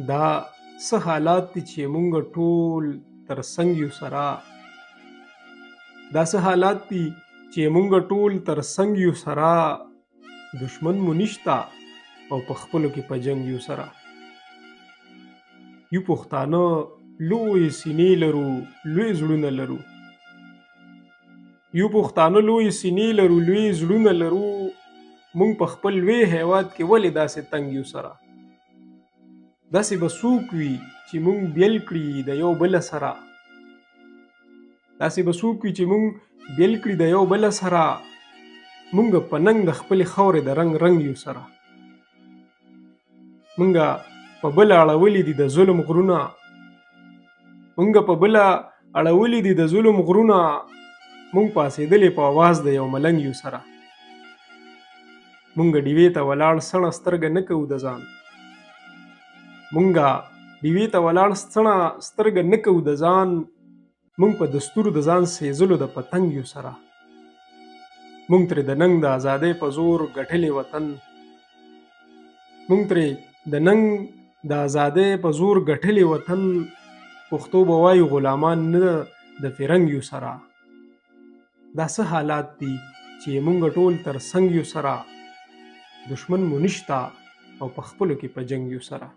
دا څه حالات دي چې مونږ ټول تر څنګ یو سره. دا څه حالات دي چې مونږ ټول تر څنګ یو سره. دشمن مو نشته او په خپلو کې په جنګ یو سره. یو پښتانه لوی سینې لرو، لوی زړونه لرو. یو پښتانه لوی سینې لرو، لوی زړونه لرو. مونږ په خپل لوی هیواد کې ولې داسې تنګ یو سره؟ داسې به څوک وي چې مونږ بیل کړي د یو بل سره. داسې به څوک وي چې مونږ بیل کړي د یو بل سره. مونږ په ننګ د خپلې خاورې د رنګ رنګ یو سره. مونږ په بل اړولي دي د ظلم غرونه. مونږ په بل اړولي دي د ظلم غرونه. مونږ پاسېدلې په आवाज د یو ملنګ یو سره. مونږ ډیوې ته ولاړ سړه سترګه نه کوو د ځان. مونږ ډیوې ته ولاړ سړه سترګه نه کوو د ځان. مونږ په دستورو د ځان سېزلو د پتنګ یو سره. مونږ ترې د ننګ د ازادۍ په زور ګټلې وطن. مونږ ترې د ننګ د ازادۍ په زور ګټلې وطن. پښتو به وایو غلامان نه د فرنګ یو سره. دا څه حالات دي چې مونږ ټول تر څنګ یو سره. دشمن مو نشته او په خپلو کې په جنګ یو سره.